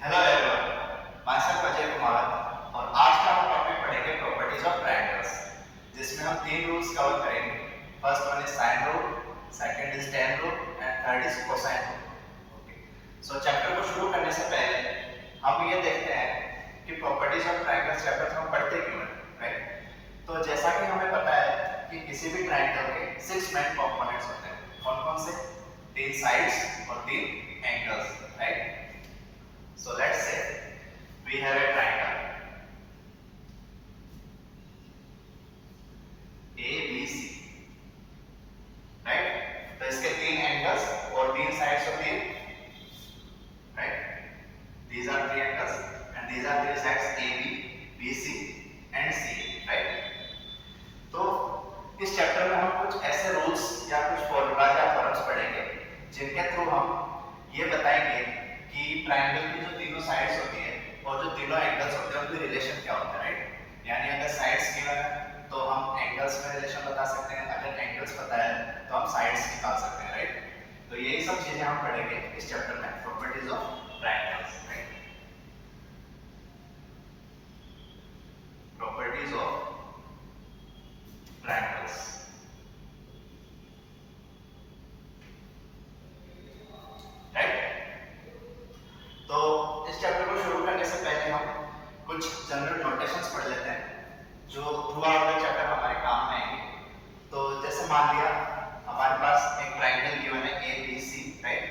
Hello everyone, my self Ajay Kumar और आज का हम टॉपिक पढ़ेंगे प्रॉपर्टीज ऑफ ट्रायंगल्स, जिसमें हम तीन रूल्स कवर करेंगे। First one is sine rule, second is tan rule and third is cosine rule. Okay, so chapter को शुरू करने से पहले हम ये देखते हैं कि प्रॉपर्टीज ऑफ ट्रायंगल्स चैप्टर हम पढ़ते क्यों हैं, राइट? तो जैसा कि हमें पता है कि किसी भी ट्रायंगल के 6 मेन कंपोनेंट्स होते हैं। कौन-कौन से? 3 साइड्स और 3 angles, right? So let's say we have a triangle ABC, right? तो इसके 3 एंगल्स और 3 साइड्स होती है, right? These are 3 angles and these are 3 sides AB, BC and CA, right? तो इस चैप्टर में हम कुछ ऐसे रूल्स या कुछ फॉर्मूला या थ्योरम्स पढ़ेंगे जिनके थ्रू हम ये बताएंगे कि ट्रायंगल की जो तीनों साइड्स होती है और जो तीनों एंगल्स होते हैं उनका रिलेशन क्या होता है, राइट? यानी अगर साइड्स गिवन है तो हम एंगल्स में रिलेशन बता सकते हैं, अगर एंगल्स पता है तो हम साइड्स निकाल सकते हैं, राइट? तो यही सब चीजें हम पढ़ेंगे इस चैप्टर में, properties of triangles, right? Properties of triangles, तो इस चैप्टर को शुरू करने से पहले हम कुछ जनरल नोटेशंस पढ़ लेते हैं जो थ्रू आउट द चैप्टर हमारे काम में आएंगे। तो जैसे मान लिया हमारे पास एक ट्रायंगल गिवन है ABC, राइट?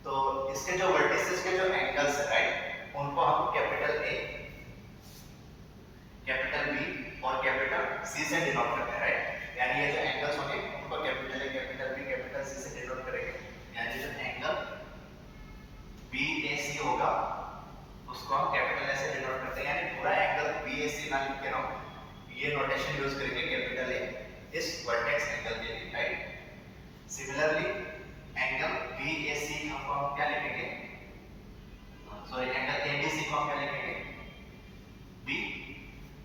तो इसके जो वर्टिसेस के जो एंगल्स है, राइट, उनको हम कैपिटल A, कैपिटल B और कैपिटल C से डिनोट करते हैं, राइट? यानी ये जो एंगल्स होंगे उनको capital A, capital B, capital C से डिनोट करेंगे। यानी जो एंगल BAC होगा उसको हम कैपिटल A से डिनोट करते हैं, यानी पूरा एंगल BAC ना लिख के ना ये नोटेशन यूज करेंगे कैपिटल A इस वर्टेक्स एंगल के लिए, राइट? सिमिलरली एंगल BAC हम क्या लिखेंगे? सॉरी, एंगल ABC को हम क्या लिखेंगे? B।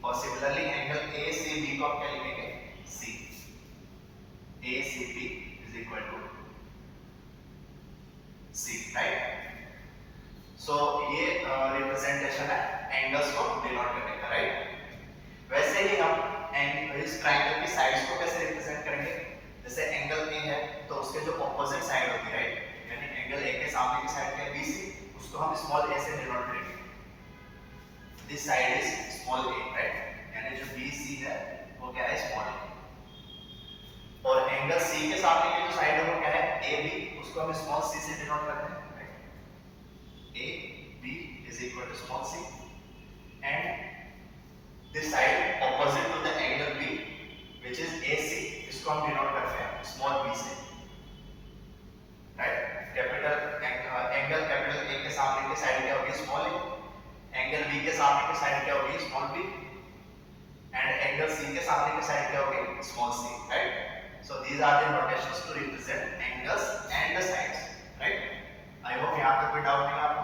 और सिमिलरली एंगल ACB को हम क्या लिखेंगे? C। ACB is equal to C, right? So ये रिप्रेजेंटेशन है एंगल्स को डिनोट करने का, राइट? वैसे ही हम इस ट्रायंगल की साइड्स को कैसे रिप्रेजेंट करेंगे? जैसे एंगल A है तो उसके जो ऑपोजिट साइड होती है, राइट, यानी एंगल A के सामने की साइड क्या है? BC, उसको हम स्मॉल a से डिनोट करेंगे। This side is small a, right? यानी जो BC है वो क्या है? Small a। और एंगल C के सामने की जो साइड है वो क्या है? AB, उसको हम स्मॉल c से डिनोट करते हैं। AB is equal to small c and this side opposite to the angle B which is AC, इसको हम डिनोट करते हैं small b से, right? Capital angle capital A के सामने की साइड क्या होगी? Small a। एंगल B के सामने की साइड क्या होगी? Small b। And angle C के सामने की साइड क्या होगी? Small c, right? So these are the notations to represent angles and the sides, right? I hope यहाँ तक कोई डाउट नहीं है आपको,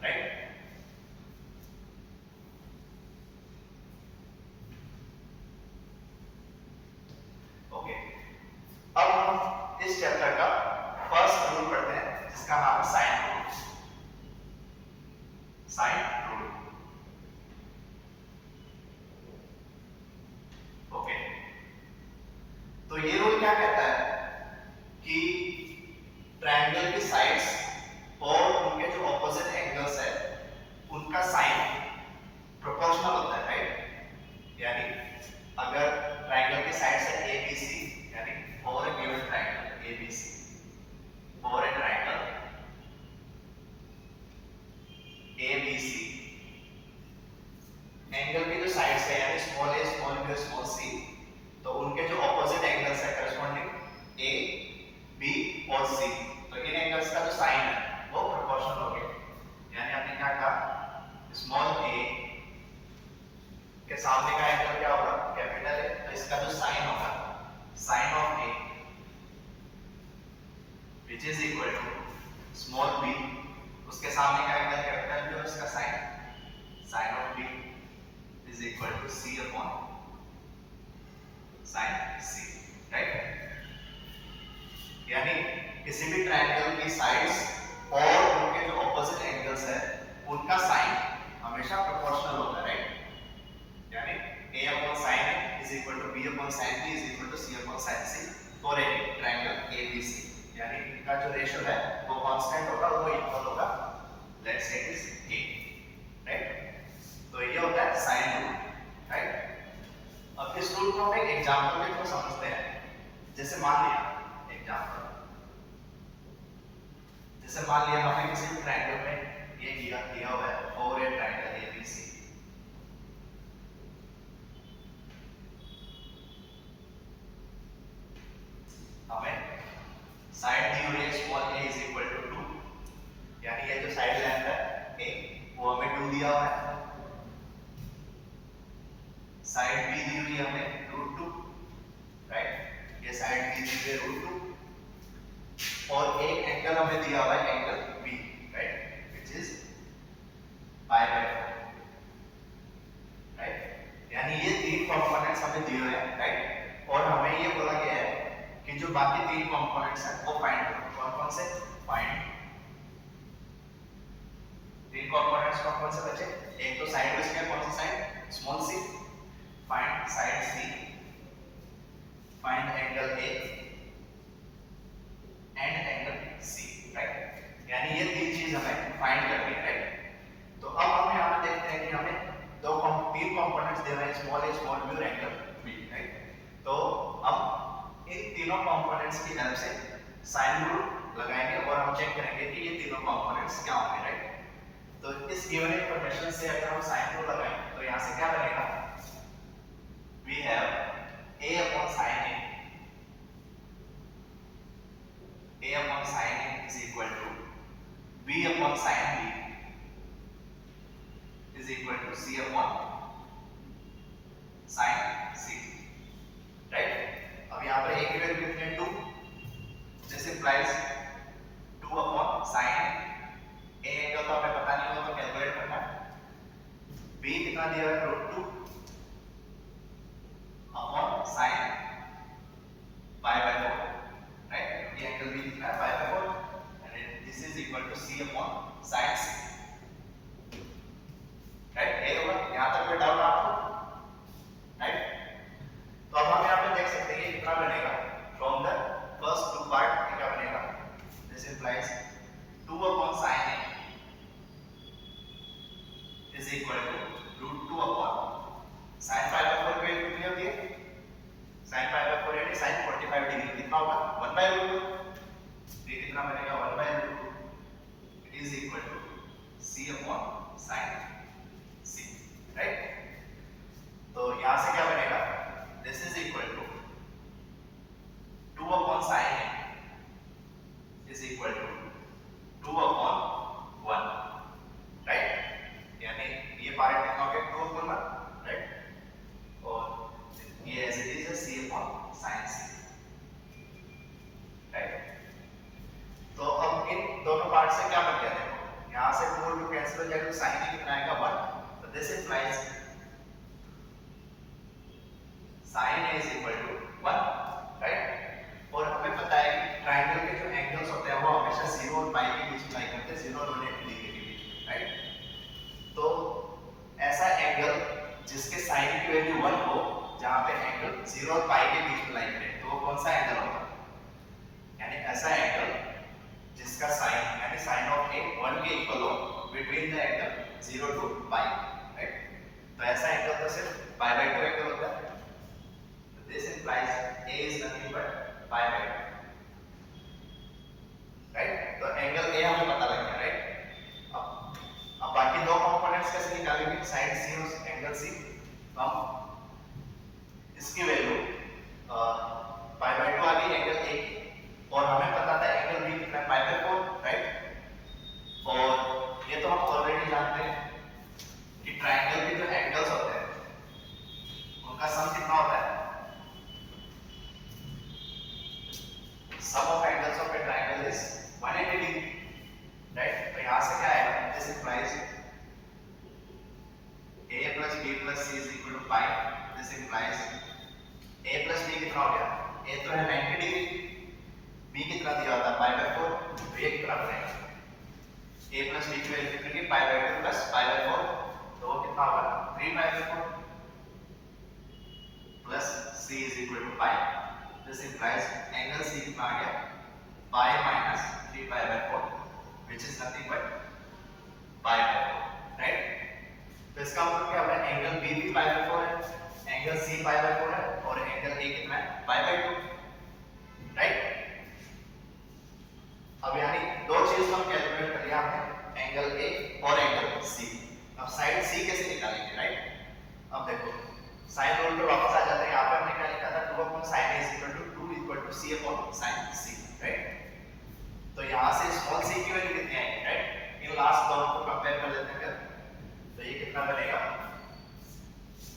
राइट? ओके, अब हम इस चैप्टर का फर्स्ट रूल पढ़ते हैं जिसका नाम है sine rule. Sine rule, okay. तो ये रूल क्या कहता है कि ट्रायंगल की साइड्स और उनके जो ऑपोजिट एंगल्स है उनका साइन प्रोपोर्शनल होता है, राइट? यानी अगर ट्रायंगल की साइड्स है ABC, यानी for a given triangle ABC, for a triangle ABC, angle की जो साइड्स है यानी स्मॉल a, स्मॉल b और स्मॉल c, तो उनके जो ऑपोजिट एंगल्स है करस्पॉन्डिंग A, B और C, तो इन एंगल्स का जो साइन है वो प्रोपोर्शनल हो गया। यानी आपने क्या कहा? स्मॉल a के सामने का एंगल क्या होगा? कैपिटल A, तो इसका जो साइन होगा sine of A which is equal to small b, उसके सामने का एंगल कैपिटल B और इसका sine sine of B is equal to C upon sin C, right? यानी किसी भी ट्रायंगल की साइड्स और उनके जो ऑपोजिट एंगल्स है उनका साइन हमेशा प्रोपोर्शनल होता है, राइट? यानी a upon sin a is equal to b upon sin b is equal to c upon sin c for a triangle ABC, यानी इनका जो रेशियो है वो कांस्टेंट होगा, वो इक्वल होगा, let's say it is a, right? तो ये होता है साइन रूल, राइट? अब इस रूल को हम एक एग्जांपल के थ्रू समझते हैं। जैसे मान लिया एग्जांपल, जैसे मान लिया हमें किसी भी ट्रायंगल में ये दिया हुआ है फॉर ए ट्रायंगल ABC, हमें साइड दी हुई है small a is equal to 2, यानी ये जो साइड लेंथ है a वो हमें 2 दिया हुआ है, साइड b दी हुई है हमें √2, राइट? ये साइड b दी हुई है √2 और एक एंगल हमें दिया हुआ है angle b, right? Which is π/4, right? यानी ये तीन कंपोनेंट्स हमें दिए हुए हैं, राइट? और हमें ये बोला गया है कि जो बाकी तीन कंपोनेंट्स हैं वो फाइंड करो। कौन कौन से? फाइंड तीन कंपोनेंट्स कौन कौन से बचे? एक तो साइड बच गया, कौन सा side? Small c, find side c, find angle a and angle c, right? यानी ये तीन चीज हमें फाइंड करनी है, राइट? तो अब हम यहां पे देखते हैं कि हमें तीन कंपोनेंट्स दे रहे हैं, स्मॉल a, स्मॉल b और एंगल b, राइट? तो अब इन तीनों कंपोनेंट्स की हेल्प से साइन रूल लगाएंगे और हम चेक करेंगे कि ये तीनों कंपोनेंट्स क्या होंगे, राइट? तो इस गिवन इंफॉर्मेशन से अगर हम साइन रूल लगाएं तो यहां से क्या बनेगा? We have a upon sin a is equal to b upon sin b is equal to c upon sin c, right? अब यहाँ पर एक वैल्यू कितनी है? 2, this implies 2 upon sign a angle तो हमें पता नहीं होगा तो कैलकुलेट करना है। b कितना दिया है? √2 अपॉन साइन π/4, राइट? ये एंगल b कितना है? π/4 and this is equal to c upon sine c, right? ये होगा। यहाँ तक कोई डाउट आपको? राइट? तो अब हम यहाँ पे देख सकते हैं ये कितना बनेगा from the first two part, क्या बनेगा? This implies 2 upon sin a is equal to √2 upon sin π/4 की वैल्यू कितनी होती है? sin π/4 यानी sin 45 डिग्री, कितना होगा? 1/√2, ये कितना बनेगा? 1/√2 is equal to c upon sin c, right? तो यहाँ से क्या बनेगा? This is equal to 2 upon sin a is equal to 2 upon 1, right? यानी ये पार्ट कितना हो गया? 2 upon 1, right? और ये as it is है c upon sin c, right? तो अब इन दोनों पार्ट से क्या बन गया? देखो यहाँ से 4 2 कैंसिल हो जाएगा तो sin a कितना आएगा? 1, तो this implies sin a is equal to 1, right? और हमें पता है कि ट्रायंगल के जो एंगल्स होते हैं वो हमेशा 0 और पाई के बीच में लाई करते हैं, 0 और 180 डिग्री के बीच, राइट? तो ऐसा एंगल जिसके साइन की वैल्यू 1 हो, जहां पे एंगल 0 और पाई के बीच में लाई करे, तो वो कौन सा एंगल होगा? यानी ऐसा एंगल जिसका साइन यानी साइन ऑफ a 1 के इक्वल हो between the angle 0 to pi, right? तो ऐसा एंगल तो सिर्फ π/2 एंगल होता है। This implies a is nothing but π/2, right? तो एंगल a हमें पता लग गया, राइट? अब बाकी दो कंपोनेंट्स कैसे निकालेंगे? साइड c और एंगल c, हम इसकी वैल्यू π/2 आ गई एंगल a की, और हमें पता था एंगल b कितना है? π/4, राइट? और ये तो हम ऑलरेडी जानते हैं कि ट्रायंगल के जो एंगल्स होते हैं उनका सम कितना होता है? Sum of angles of a triangle is 180 degree, right? तो यहाँ से क्या आएगा? This implies a plus b plus c is equal to pi. This implies a plus b कितना हो गया? a तो है 90 डिग्री, b कितना दिया होता है? π/4, तो ये कितना बनेगा? a plus b की वैल्यू कितनी? π/2 C is equal to pi. This implies angle C कितना आ गया pi minus 3 pi by 4, which is nothing but pi by 4, right? तो इसका मतलब क्या होगा, एंगल B भी pi by 4 है, एंगल C pi by 4 है और एंगल A कितना है pi by 2, राइट? अब यानी दो चीज हम कैलकुलेट कर लिया हमने, एंगल A और एंगल C। अब साइड C कैसे निकालेंगे, राइट? अब देखो साइन रूल पे वापस आ जाते हैं। यहाँ पे हमने क्या लिखा था, 2 upon sin A is equal to 2 equal to C upon sin C, right? तो यहाँ से स्मॉल c की वैल्यू कितनी आएगी, राइट? इन लास्ट दोनों को कंपेयर कर लेते हैं फिर। तो ये कितना बनेगा,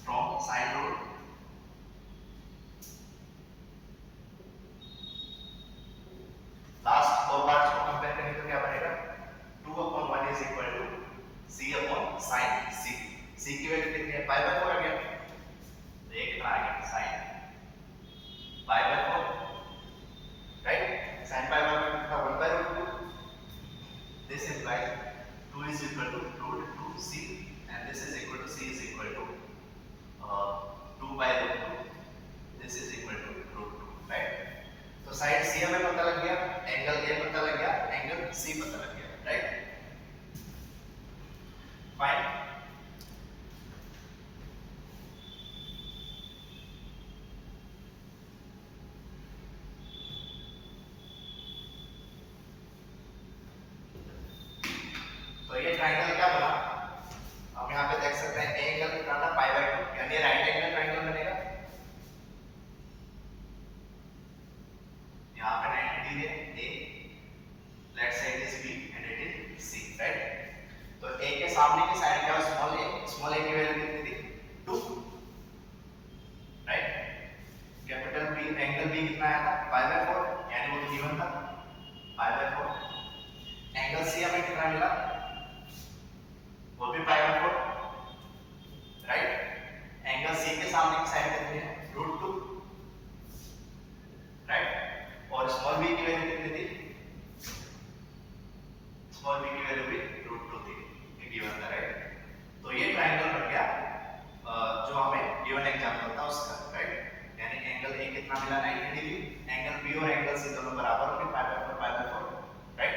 फ्रॉम साइन रूल लास्ट दो पार्ट्स को कंपेयर करें तो क्या बनेगा, 2 upon 1 is equal to c upon sin c। c की वैल्यू कितनी है, पाई बाय 4 आ गया। तो ये कितना आ गया, sin pi by 4, right? sin pi by 4 कितना 1 by root 2। This implies 2 is equal to root 2 c and this is equal to c is equal to 2 by root 2. This is equal to root 2, right? तो side C हमें पता लग गया, angle A पता लग गया, angle C पता लग गया, राइट? फाइन। तो ये ट्रायंगल क्या बना, हम यहाँ पे देख सकते हैं एंगल कितना था पाई बाय 2, यानी राइट एंगल ट्रायंगल बनेगा। यहाँ पे 90 डिग्री है A, left side is B and it is C, right? तो A के सामने की साइड क्या है, स्मॉल a की वैल्यू कितनी थी, 2, right? Capital B angle B कितना आया था पाई बाय 4, यानी वो तो गिवन था पाई बाय 4। एंगल C हमें कितना मिला, वो भी पाई बाय 4, राइट? एंगल C के सामने की साइड कितनी है, रूट 2, राइट? और स्मॉल b की वैल्यू कितनी थी, स्मॉल b की वैल्यू भी रूट 2 थी, ये गिवन था, राइट? तो ये ट्रायंगल बन गया जो हमें गिवन एग्जांपल था उसका, राइट? यानी एंगल A कितना मिला 90 डिग्री, एंगल B और एंगल C दोनों बराबर होंगे पाई बाय 4, राइट?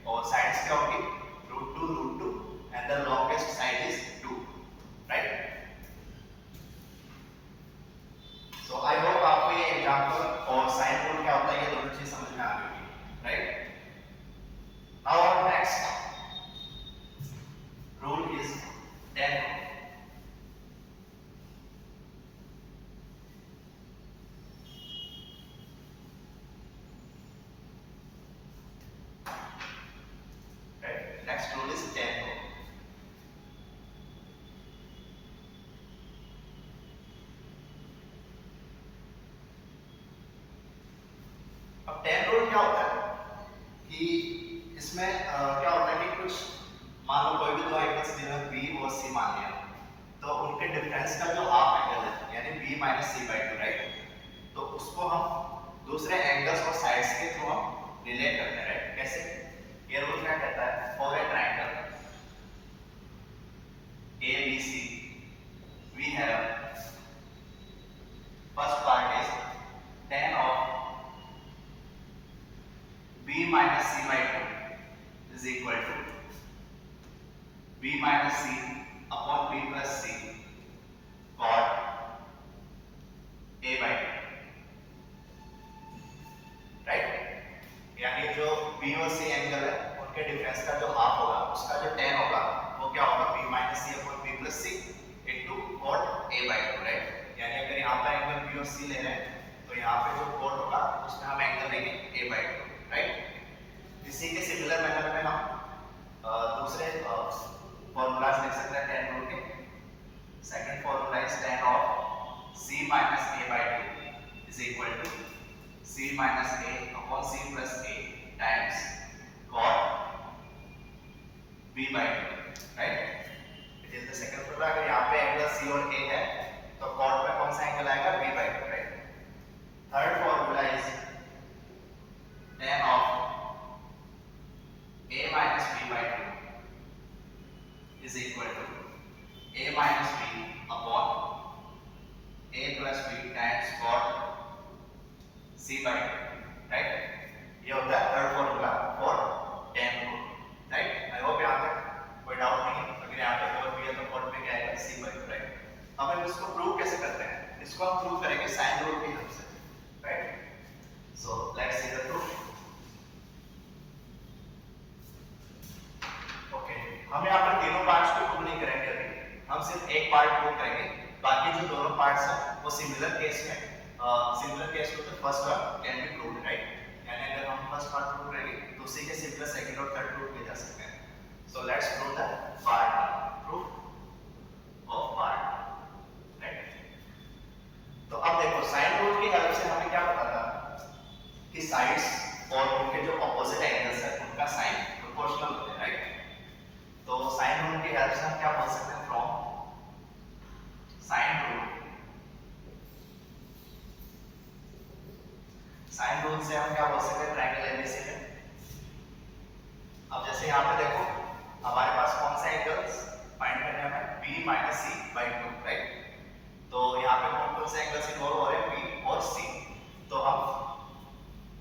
और साइड्स क्या होंगी, root 2 and the longest side is 2, right? So I hope आपको ये एग्जांपल और साइन रूल क्या होता है ये दोनों चीज समझ में आ गई होगी, right? Now our next rule is tan rule. Right? Next rule is tan rule. अब tan rule क्या होता है कि इसमें क्या होता है कि कुछ मान लो कोई भी दो एंगल्स जिन्हें B और C मान लिया, तो उनके डिफरेंस का जो हाफ एंगल है यानी B minus C by 2, right? तो उसको हम दूसरे एंगल्स और साइड्स के थ्रू हम रिलेट करते हैं, राइट? कैसे? ये रूल क्या कहता है, for a triangle ABC we have first part is tan of B minus C by 2 is equal to B minus C upon B plus C cot A by 2, right? यानी जो B और C angle है उनके difference का जो half होगा उसका जो tan होगा वो क्या होगा, B minus C upon B plus C into cot A by 2, right? यानी अगर यहाँ पर एंगल B और C ले रहे हैं तो यहाँ पे जो cot होगा उसमें हम एंगल लेंगे A by 2, राइट? इसी के सिमिलर मैनर में हम दूसरे फॉर्मूलाज लिख सकते हैं tan रूल के। Second formula is tan of C minus A by 2 is equal to C minus A upon C plus A times cot B by 2, right? It is the second formula. अगर यहाँ पे angle C और A है तो cot में कौन सा angle आएगा, B by 2, right? Third formula is tan of A minus B by 2 is equal to A minus B upon A plus B times cot जो दोनों पार्ट्स हैं वो सिमिलर केस में तो first one can be proved, right. यानी अगर हम first part prove करेंगे तो उसी के सिमिलर सेकंड और थर्ड प्रूव किए जा सकते हैं। So let's prove the part, proof of part, right. तो अब देखो साइन रूल की हेल्प से हमें क्या पता था कि साइड्स और उनके जो ऑपोजिट एंगल्स है उनका साइन प्रोपोर्शनल होते हैं, राइट। तो साइन रूल की हेल्प से हम क्या बोल सकते हैं, फ्रॉम साइन रूल से हम क्या बोल सकते हैं, ट्रायंगल एबीसी में। अब जैसे यहाँ पे देखो हमारे पास कौन सा एंगल्स फाइंड करने हमें, b minus c by 2, right. तो यहाँ पे कौन कौन से एंगल्स इन्वॉल्व हो रहे हैं, b और c। तो हम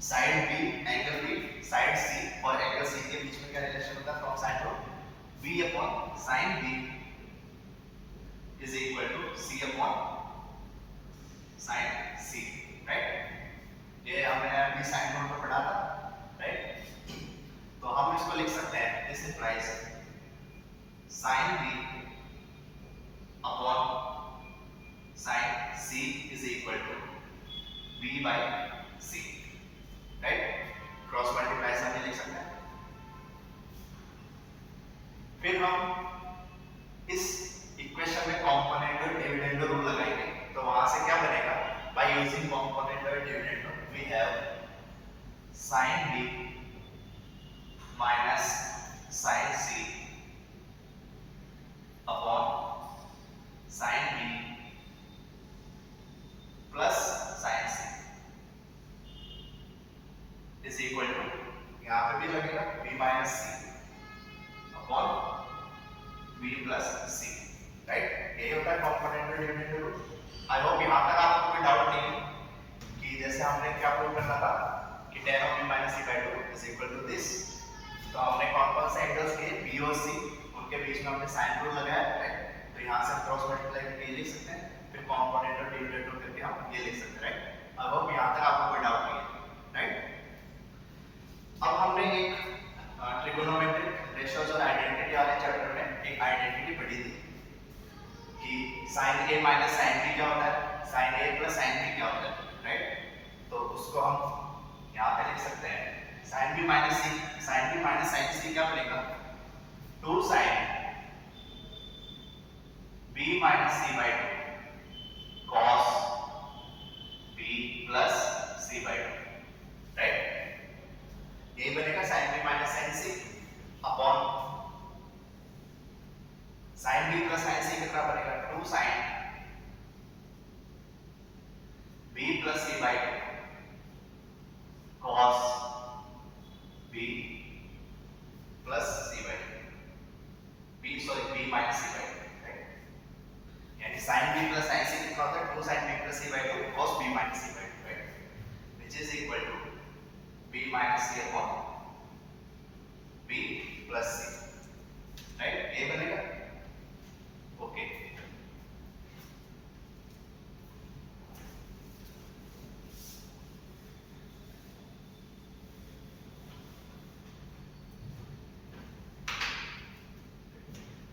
side b, angle b, side c और एंगल c के बीच में क्या रिलेशन होता है, from sine rule b upon sine b is equal to c upon sine c, right. ये हमने अभी साइन रूल में पढ़ा था, राइट। तो हम इसको लिख सकते हैं, this implies sine b upon sine c is equal to b by c, right. Cross multiply से हम लिख सकते हैं। फिर हम इस इक्वेशन में कंपोनेंट और डिविडेंड रूल लगाएंगे। तो वहां से क्या बनेगा, बाय यूजिंग कंपोनेंट और dividend we have sin b minus sin c upon sin b plus sin c is equal to, यहाँ पे भी लगेगा b minus c upon b plus c, right. यही होता है कंपोनेंट और डिविडेंड रूल। आई hope यहाँ तक आपको कोई डाउट नहीं है कि जैसे हमने क्या प्रूव करना था कि tan of b minus c by 2 is equal to this। तो हमने कौन-कौन से एंगल्स के b और c, उनके बीच में हमने साइन रूल लगाया, राइट। तो यहाँ से क्रॉस मल्टीप्लाई करके ये लिख सकते हैं, फिर कंपोनेंट और डिविडेंड रूल करके हम ये लिख सकते हैं, राइट। अब होप यहाँ तक आपको कोई डाउट नहीं है, राइट। अब हमने एक ट्रिगोनोमेट्रिक रेशियोज और आइडेंटिटी वाले चैप्टर में एक आइडेंटिटी पढ़ी थी कि sin a minus sin b क्या होता है, sin a plus sin b क्या होता है, राइट। तो उसको हम यहाँ पे लिख सकते हैं sin b minus sin c क्या बनेगा, 2 sin b minus c by 2 cos b plus c by 2, right. यही बनेगा sin b minus sin c upon sin b plus sin c कितना बनेगा, 2 sin b plus c by 2 cos b plus c by 2 b minus c by 2, right. यानी sin b plus sin c कितना होता है, 2 sin b plus c by 2 cos b minus c by 2, right, which is equal to b minus c upon b plus c, right. ये बनेगा, okay.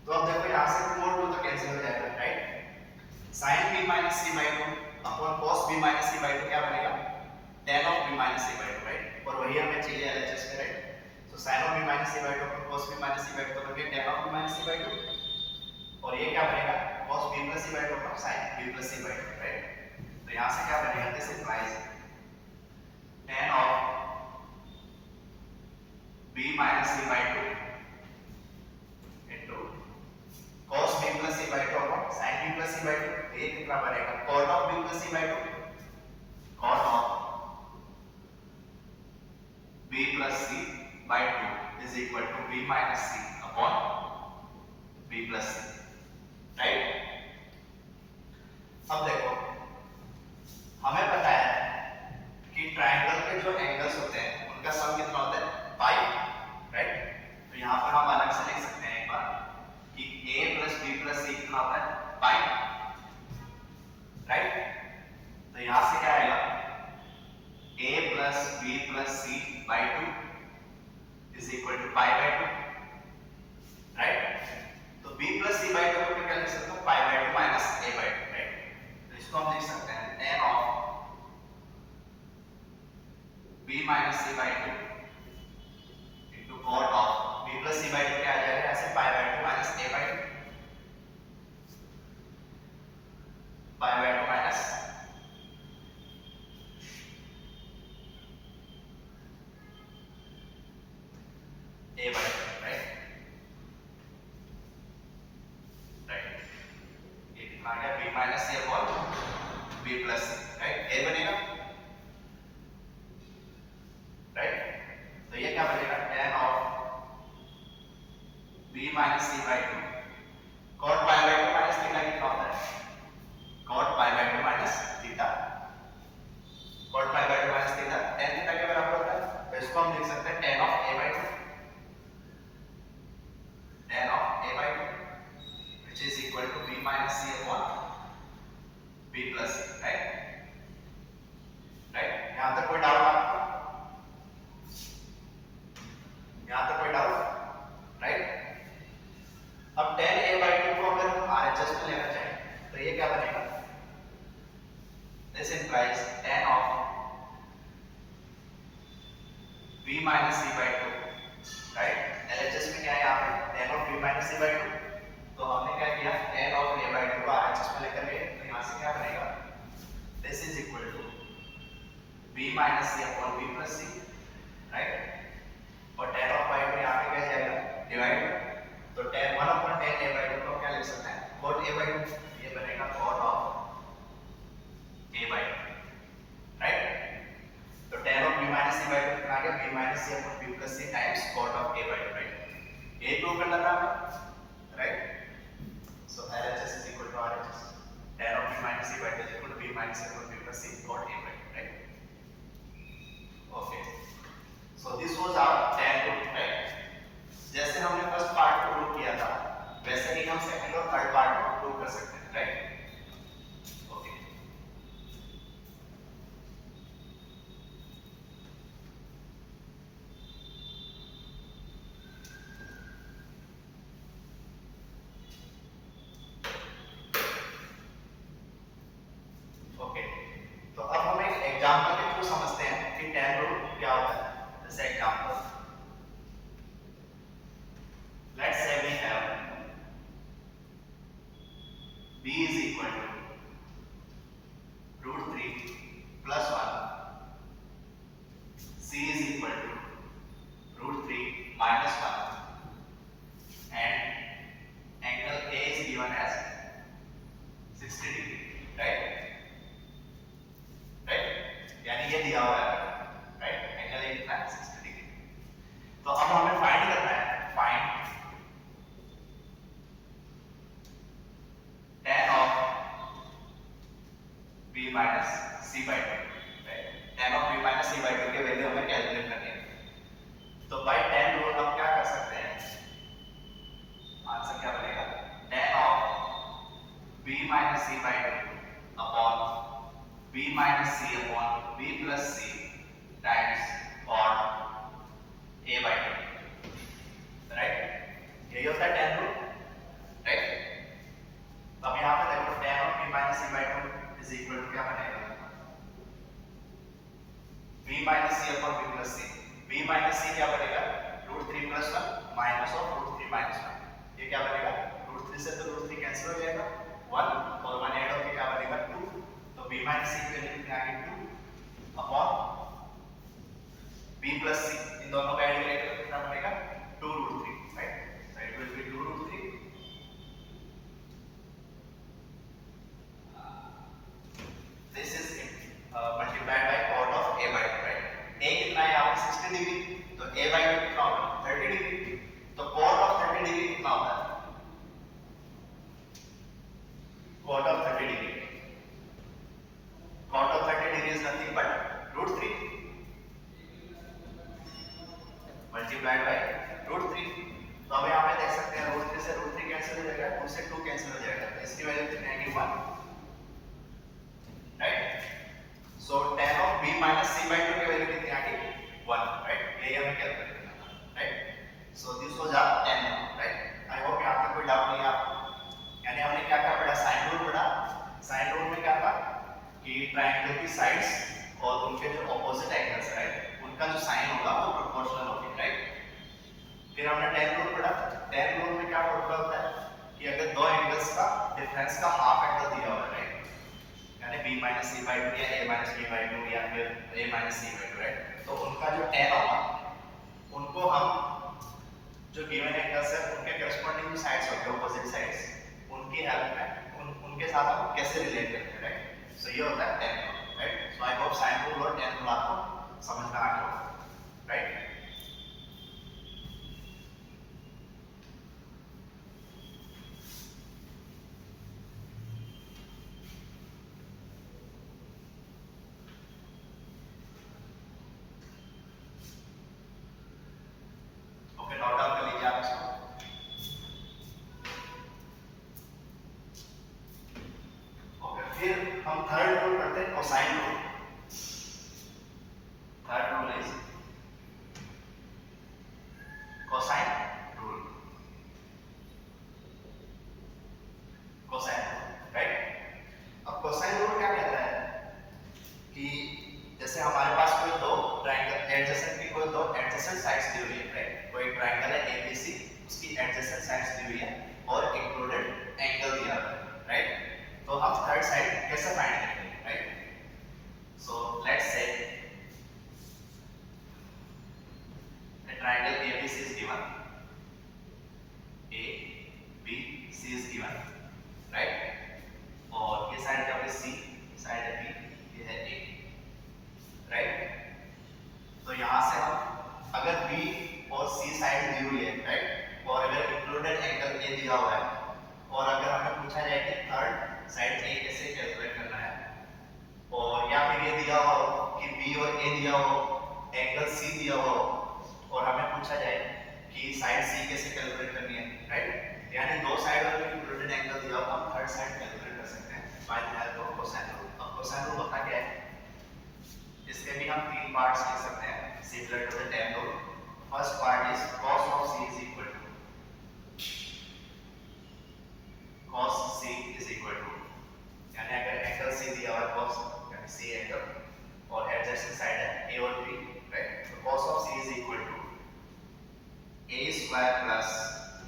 तो अब देखो यहाँ से 2 और 2 तो कैंसिल हो जाएगा, right. sin b minus c by 2 upon cos b minus c by 2 क्या बनेगा, tan of b minus c by 2, right. और वही हमें चाहिए LHS में, राइट। तो sin of b minus c by 2 upon cos b minus c by 2 तो बन गया tan of b minus c by 2, और ये क्या बनेगा, cos b plus c by 2 upon sin b plus c by 2, right. तो यहाँ से क्या बनेगा, this implies tan of b minus c by 2 into cos b plus c by 2 upon sin b plus c by 2, ये कितना बनेगा, cot of b plus c by 2, cot of b plus c by 2 is equal to b minus c upon b plus c, right. अब देखो हमें पता है कि triangle के जो एंगल्स होते हैं उनका सम कितना होता है, पाई, राइट। तो यहाँ पर हम अलग से लिख सकते हैं एक बार कि a plus b plus c कितना होता है, पाई, राइट। तो यहाँ से क्या आएगा, a plus b plus c by 2 is equal to pi by 2, right. तो b plus c by 2 को क्या लिख सकते हो, pi by 2 minus a by 2, right. a by 2, right right ये कितना आ गया b minus c upon b plus c, right a बनेगा राइट। तो ये क्या बनेगा tan of b minus c by 2 cot pi by 2 minus theta कितना होता है cot pi by 2 minus theta, cot pi by 2 minus theta tan theta के बराबर होता है। तो इसको हम लिख सकते हैं tan of a by 2, tan of a by 2 which is equal to b minus c upon b plus c, right right. यहां तक कोई डाउट आपको, यहां तक कोई डाउट राइट। अब tan a by 2 को अगर हम RHS में लेना चाहें तो ये क्या बनेगा, this implies tan of b minus c by 2, right. LHS में क्या है यहाँ पे tan of b minus c by 2, तो हमने क्या किया tan of a by 2 को RHS में लेकर गए तो यहाँ से क्या बनेगा this is equal to b minus c upon b plus c, right. और tan of by 2 यहाँ पे क्या जाएगा डिवाइड, तो tan 1 upon tan a by 2 को क्या लिख सकते हैं cot a by 2, ये बनेगा cot of a by 2, right. तो tan of b minus c by 2 कितना आ गया b minus c upon b plus c times cot of a by 2, right. a prove करना था हमें right. So LHS is equal to RHS, tan of b minus c by 2 is equal to b minus c upon b plus c cot a by 2, right? Okay, so this was our tan rule, right? जैसे हमने first part को prove किया था वैसे ही हम second और third part को prove कर सकते हैं, राइट? ओके, ओके, तो अब हम एक एग्जांपल के थ्रू समझते हैं कि tan रूल क्या होता है। जैसे example, let's say we have b is equal to root 3 plus 1, c is equal to root 3 minus 1 and angle A is given as 60 degree, right? Right, यानी ये दिया हुआ है राइट, एंगल ए कितना है 60 डिग्री। तो अब हमें फाइंड करना है, find tan of b minus c by 2, right. tan of b minus c by 2 के वैल्यू हमें कैलकुलेट करनी है। तो बाय tan रूल हम क्या कर सकते हैं, आंसर क्या बनेगा tan of b minus c by 2 upon b minus c upon b plus c times cot a by 2, right. यही होता है tan रूल, राइट। तो अब यहाँ पे देखो tan of b minus c by 2 is equal to क्या बनेगा b minus c upon b plus c, b minus c क्या बनेगा root 3 plus 1 minus of root 3 minus 1, ये क्या बनेगा root 3 से तो root 3 कैंसिल हो जाएगा 1 और 1 ऐड होके क्या बनेगा 2, तो b minus c की वैल्यू कितनी आ गई 2 अपॉन b plus c, इन दोनों का ऐड करेंगे तो कितना बनेगा 2 root 3, right. So it will B 2 root 3 this is multiplied by cot of a by 2, right. a कितना है यहाँ पे 60 डिग्री, तो a by 2 कितना होगा 30 डिग्री, तो cot of 30 डिग्री कितना होता है cot of 30 degree, cot of 30 degree is nothing but root 3 multiplied by root 3। तो अब यहाँ पे देख सकते हैं root 3 से root 3 कैंसिल हो जाएगा, 2 से 2 कैंसिल हो जाएगा, तो इसकी वैल्यू कितनी आएगी 1, right. So tan of b minus c by 2 की वैल्यू कितनी आ गई 1, राइट। ये हमें कैलकुलेट करना था, right. So this was our tan, right. I hope यहाँ तक कोई डाउट नहीं है आपको। यानी हमने क्या क्या पढ़ा, साइन रूल पढ़ा। साइन रूल में क्या था कि ट्रायंगल की साइड्स और उनके जो ऑपोजिट एंगल्स, राइट, उनका जो साइन होगा वो प्रोपोर्शनल होगा, राइट। फिर हमने tan रूल पढ़ा। tan रूल में क्या फॉर्मूला होता है कि अगर दो एंगल्स का डिफरेंस का हाफ एंगल दिया हुआ है, राइट, यानी b minus c by 2 या a minus b by 2 या फिर a minus c by 2, right, तो उनका जो tan होगा उनको हम जो गिवन एंगल्स है उनके करस्पॉन्डिंग जो साइड्स होते हैं ऑपोजिट साइड्स उनकी हेल्प में उनके साथ हम कैसे रिलेट करते हैं, राइट। सो ये होता है tan rule, right. So I hope sine rule और टेन रूल आपको समझ में आ गया होगा, राइट। ओके, नोट डाउन कर लीजिए आप इसको। ओके, फिर हम थर्ड रूल करते हैं cosine rule. Third rule is cosine rule. Cosine rule, right. अब कोसाइन रूल क्या कहता है कि जैसे हमारे पास कोई दो ट्रायंगल एडजेसेंट की कोई दो एडजेसेंट साइड्स दी हुई है, राइट। कोई ट्रायंगल है एबीसी, उसकी एडजेसेंट साइड्स दी हुई है और इंक्लूडेड एंगल दिया हुआ है, राइट। तो हम थर्ड साइड कैसे फाइंड करेंगे, right. So let's say a triangle ABC is given, A B C is given, right। और ये साइड क्या है C, साइड है B, ये है A, राइट। तो यहाँ से हम अगर B और C साइड दी हुई है, राइट, और अगर इंक्लूडेड एंगल A दिया हुआ है और अगर हमें पूछा जाए कि थर्ड साइड A कैसे कैलकुलेट करना है, और या फिर ये दिया हो कि B और A दिया हो, एंगल C दिया हो और हमें पूछा जाए कि साइड C कैसे कैलकुलेट करनी है, राइट। यानी दो साइड और इंक्लूडेड एंगल दिया हो हम थर्ड साइड कैलकुलेट कर सकते हैं by the help of cosine rule. अब कोसाइन रूल होता क्या है, इसके भी हम तीन पार्ट्स लिख सकते हैं similar to the tan rule. First part is cos of C is equal to cos C is equal to, यानी अगर एंगल C दिया हुआ है cos यानी C एंगल और एडजेसेंट साइड है A और B, राइट। तो cos of C is equal to A square plus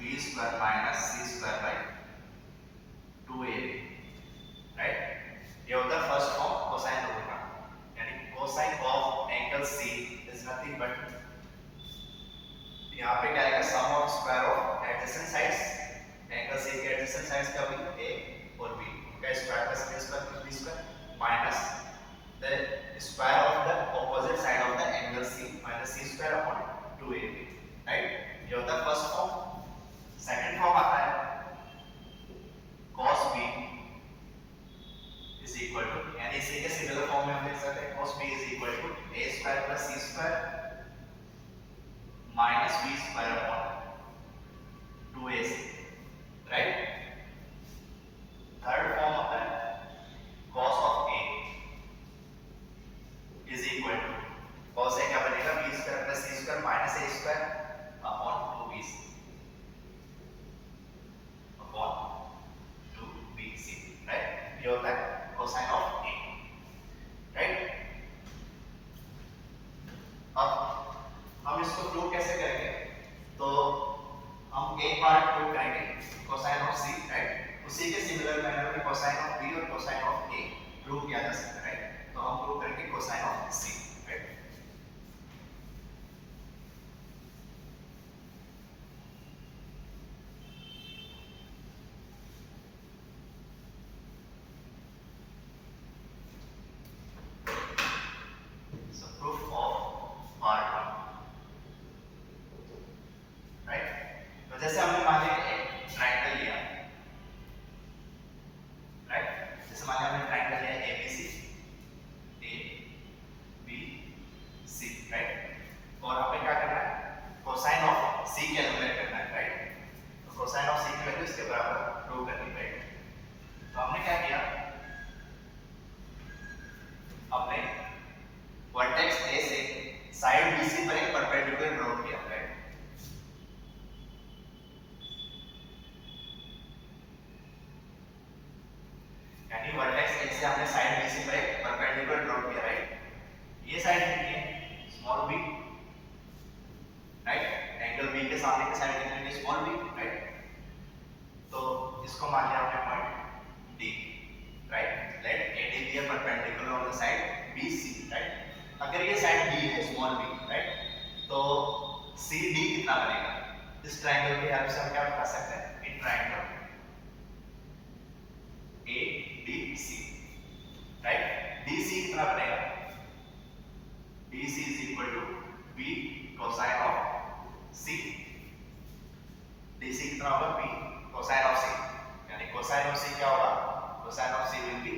B square minus C square by 2AB, right. ये होता है फर्स्ट फॉर्म कोसाइन रूल का, यानी cosine of angle C is nothing but यहाँ पे क्या आएगा sum of square of adjacent sides, angle C के एडजेसेंट साइड्स क्या होगी A और B, उनका square plus A square plus B square minus the square of the opposite side of the angle C minus C square upon 2AB, right. ये होता है first form. Second form आता है cos B is equal to, यानी इसी के similar form में हम लिख सकते हैं cos B is equal to A square plus C square minus B square upon 2AC, right. Third form होता है cos of A is equal to cos A क्या बनेगा B square plus C square minus A square upon 2BC upon 2BC, right. ये होता है cosine of A, right. अब हम इसको प्रूव कैसे करेंगे, तो हम एक पार्ट प्रूव करेंगे कोसाइन ऑफ C, राइट। उसी के सिमिलर मैनर में कोसाइन ऑफ B और कोसाइन ऑफ A प्रूव किया जा सकता है, राइट। तो हम प्रूव करेंगे cosine of C, right. So proof of part 1, right. तो जैसे हमने मान लिया एक ट्रायंगल लिया, राइट। जैसे मान लिया हमने ट्रायंगल लिया ABC ABC, राइट। और हमें क्या करना है कोसाइन ऑफ C कैलकुलेट करना है, राइट। तो कोसाइन ऑफ C की वैल्यू इसके बराबर प्रूव करनी है, राइट। तो हमने क्या किया, हमने वर्टेक्स A से साइड BC पर एक परपेंडिकुलर ड्रॉ किया, राइट। यानी वर्टेक्स A से हमने साइड BC पर एक परपेंडिकुलर ड्रॉ किया, राइट। ये साइड कितनी है small b, right. Angle B के सामने की साइड कितनी है स्मॉल b, राइट। तो इसको मान लिया हमने पॉइंट D, राइट। लेट AD be a perpendicular on the side BC, राइट। अगर ये साइड B है स्मॉल b, राइट, तो CD कितना बनेगा इस ट्रायंगल की हेल्प से हम क्या बता सकते हैं, in triangle ADC, right. DC कितना बनेगा, DC is equal to B cosine of C। DC कितना होगा, B cosine of C, यानी cosine of C क्या होगा, cosine of C will be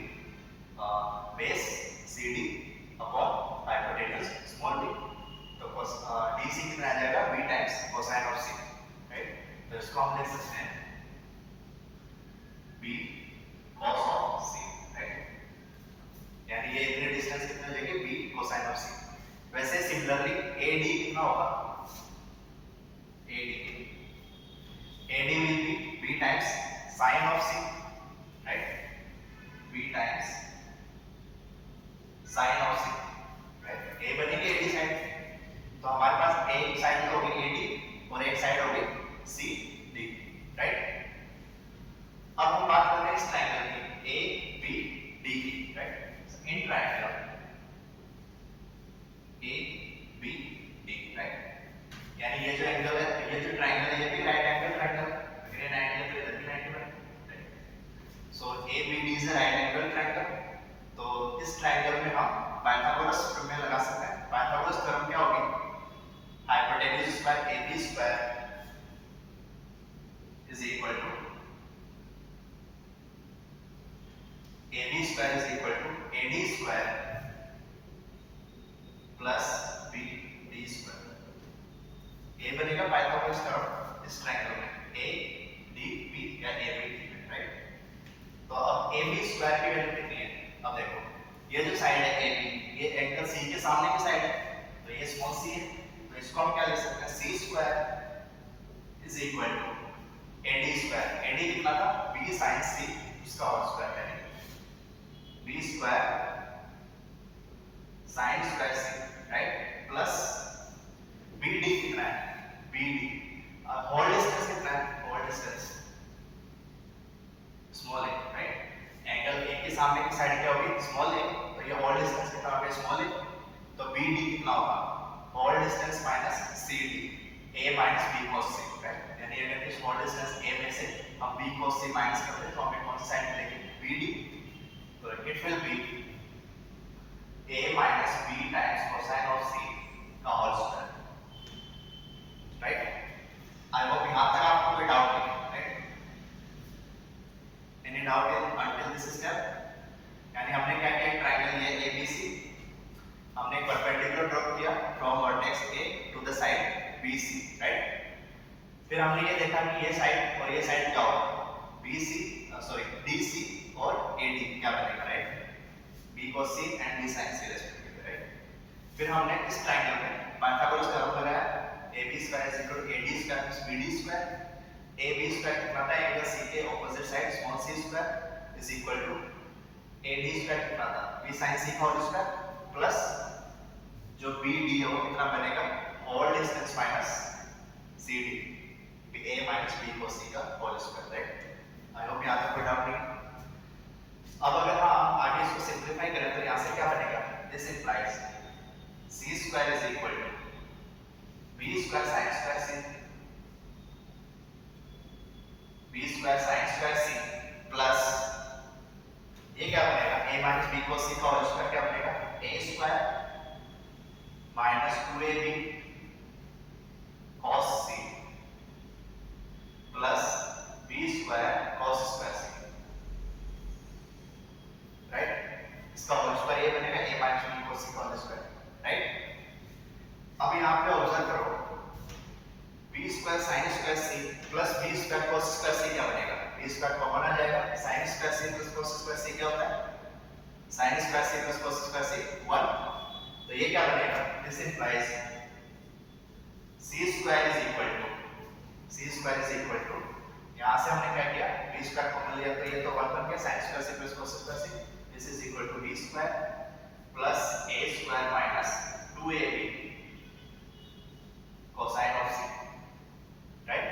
base CD upon hypotenuse small d। तो DC कितना आ जाएगा, B times cosine of C, right. तो इसको हम लिख सकते हैं B cos of C, right. यानी ये इतने डिस्टेंस कितना लेंगे, B cosine of C। वैसे सिमिलरली AD कितना होगा, AD will be B times sin of C, right, B times sin of C, right। A बनेगी AD साइड, तो हमारे पास एक साइड होगी AD और एक साइड होगी CD, राइट। अब हम बात करते हैं इस ट्रायंगल की ABD की, right. In triangle ABD, right, यानी ये जो एंगल है, ये जो ट्रायंगल है, ये भी राइट एंगल ट्रायंगल, अगर ये 90 है तो इधर भी 90 है, right. So ABD is a right angle triangle. तो इस ट्रायंगल में हम पाइथागोरस प्रमेय लगा सकते हैं। पाइथागोरस थ्योरम क्या होगी, hypotenuse square AB square is equal to AB square is equal to AD square plus BD square। ये बनेगा पाइथागोरस थ्योरम इस ट्रायंगल में ADB या ABD में, राइट। तो अब AB स्क्वायर की वैल्यू कितनी है, अब देखो ये जो साइड है AB, ये एंगल C के सामने की साइड है, तो ये स्मॉल c है, तो इसको हम क्या लिख सकते हैं, C square is equal to AD square. AD कितना था, B sin C, उसका होल स्क्वायर करेंगे, B square sin square C, right, plus BD कितना है, BD होल डिस्टेंस कितना है, whole distance small a, right. Angle A के सामने की साइड क्या होगी, स्मॉल a, तो ये होल डिस्टेंस कितना होगा, स्मॉल a। तो BD कितना होगा, whole distance minus CD, A minus B cos C, right. यानी अगर इस होल डिस्टेंस A में से हम B cos C माइनस करते हैं तो हमें कौन सी साइड मिलेगी, BD। तो it will be A minus B times cosine of C का whole square, right. I hope यहाँ तक आपको कोई डाउट नहीं है, right. Any doubt in until this step, यानी हमने क्या किया, ट्रायंगल ये ABC, हमने एक परपेंडिकुलर ड्रॉ किया from vertex A to the side BC, right. फिर हमने ये देखा कि ये साइड और ये साइड क्या होगा, DC और AD क्या बनेगा, right, B cos C and B sin C respectively, right. फिर हमने इस ट्रायंगल में पाइथागोरस थ्योरम लगाया, AB square is equal to AD square plus BD square. AB square कितना था, एंगल C के opposite side small c square is equal to AD square कितना था, B sin C का होल स्क्वायर प्लस जो BD है वो कितना बनेगा, whole distance minus CD, A minus B cos C का whole square, right. I hope यहाँ तक कोई डाउट नहीं। अब अगर हम आगे इसको सिंपलीफाई करें तो यहाँ से क्या बनेगा, this implies C square is equal to B square sin square C, B square sin square C plus ये क्या बनेगा, A minus B cos C का होल स्क्वायर क्या बनेगा, A square minus 2AB cos C plus B square cos square C, right. इसका whole square ये बनेगा A minus B cos C का होल स्क्वायर, राइट। अब यहाँ पे ऑब्जर्व करो, B square sin square C plus B square cos square C क्या बनेगा, B स्क्वायर कॉमन आ जाएगा, sin square C plus cos square C क्या होता है, sin square C plus cos square C 1। तो ये क्या बनेगा, this implies C square is equal to यहाँ से हमने क्या किया, B स्क्वायर कॉमन लिया तो ये तो 1 बन गया, sin square C plus cos square C, this is equal to B square plus A square minus 2AB cosine of C, right.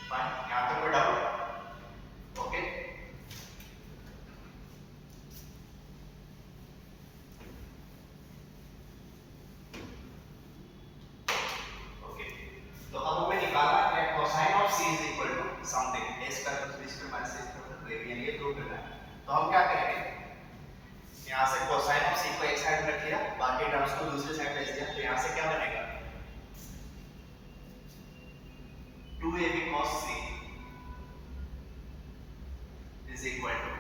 Fine, यहाँ तक कोई डाउट, ओके। ओके, तो अब हमें निकालना 2ab cos c is equal to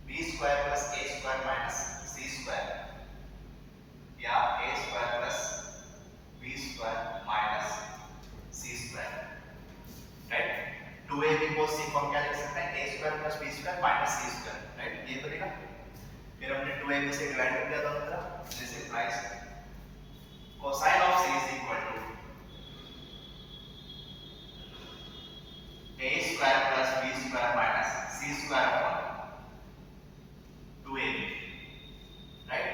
b square plus a square minus c square या a square plus b square minus c square, right. 2ab cos c को हम क्या लिख सकते हैं, a square plus b square minus c square, right, ये बनेगा। फिर हमने 2ab से डिवाइड कर दिया दोनों तरफ, this implies cosine of c is equal to a square plus b square minus c square upon 2ab, right.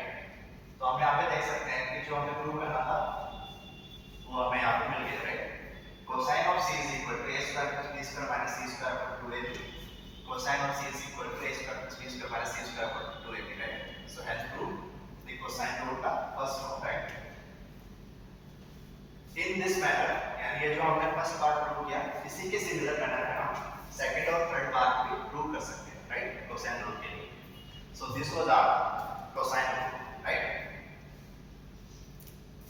तो हम यहाँ पे देख सकते हैं कि जो हमें प्रूव करना था वो हमें यहाँ पे मिल गया, right. cosine of c is equal to a square plus b square minus c square upon 2ab. cosine of c is equal to a square plus b square minus c square upon 2ab, right? So hence prove the cosine rule का first form, right? In this manner, यानी ये जो हमने first part prove किया, इसी के similar manner में हम सेकंड और थर्ड पार्ट भी प्रूव कर सकते हैं, राइट, cosine रूल के लिए। So this was our cosine rule, right?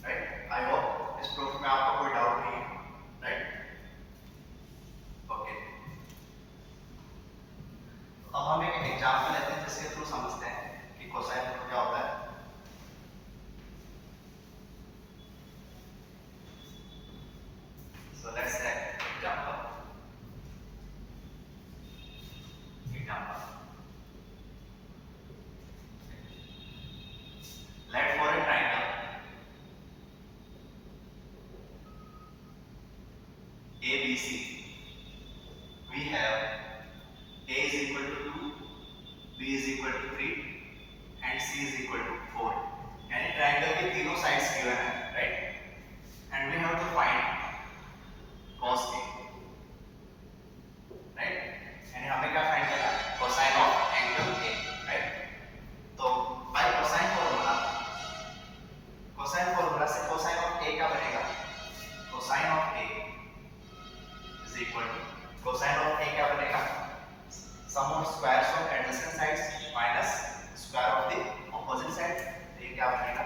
Right? I hope इस प्रूफ में आपको कोई डाउट नहीं है, राइट? ओके, अब हम एक एग्जांपल लेते हैं जिसके थ्रू समझते हैं कि cosine रूल क्या होता है। So let's take example. Let for a triangle ABC, we have A is equal to 2, B is equal to 3 and C is equal to 4. यानी ट्रायंगल के तीनों साइड्स गिवन है, right, and we have to find cos A, right, यानी हमें क्या find करना है, cosine of angle A, right. तो बाय cosine फॉर्मूला से cosine of A क्या बनेगा, cosine of A is equal to cosine of A क्या बनेगा, sum of squares of adjacent sides minus square of the opposite side, तो ये क्या बनेगा,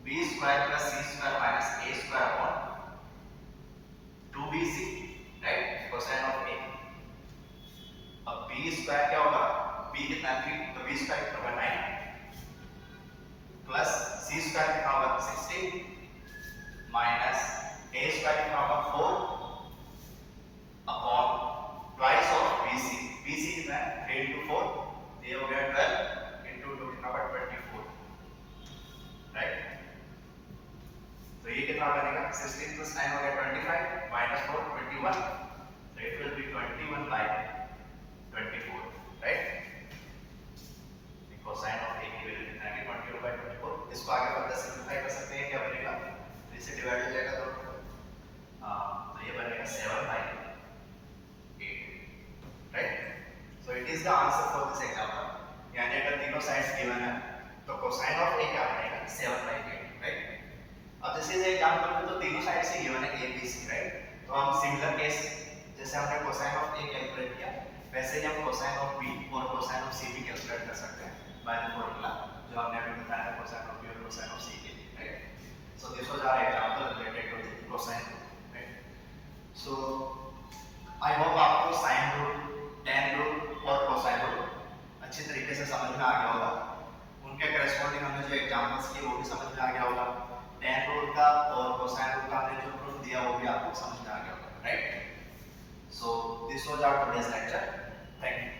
b square plus c square minus a square upon 2bc, right, cosine of A। अब b square क्या होगा, b कितना 3, तो b स्क्वायर कितना होगा 9 प्लस c स्क्वायर कितना होगा 16 माइनस a स्क्वायर कितना होगा 4 upon twice of bc, bc कितना है 3 into 4, ये हो गया 12 into 2 कितना होगा 24, राइट। तो ये कितना बनेगा, 16 plus 9 हो गया 25 minus 4 21, so it will be 21 by 24, right? The cosine of A की वैल्यू कितना है 21 by 24। इसको आगे बढ़कर सिंपलीफाई कर सकते हैं, क्या बनेगा, इसे डिवाइड हो जाएगा तो ये बनेगा 7 by 8, right? So it is the answer for this example। यानी अगर तीनों साइड्स गिवन है तो cosine of A क्या बनेगा 7 by 8, right? अब दिस इज एग्जांपल में तो तीनों साइड से गिवन है a b c, राइट। तो हम सिमिलर केस जैसे हमने cosine of a कैलकुलेट किया वैसे ही हम cosine of b और cosine of c भी कैलकुलेट कर सकते हैं बाय द फॉर्मूला जो हमने अभी बताया है cosine of b और cosine of c के लिए, right. So this was our example related to the cosine, right. So I hope आपको sin रूल, tan रूल और cosine रूल अच्छी तरीके से समझ में आ गया होगा। उनके करस्पॉन्डिंग हमने जो एग्जांपल्स किए वो भी समझ में आ गया होगा। tan रूल का और cosine रूल का हमने जो प्रूफ दिया वो भी आपको समझ में आ गया होगा, right. So this was our today's lecture, thank you.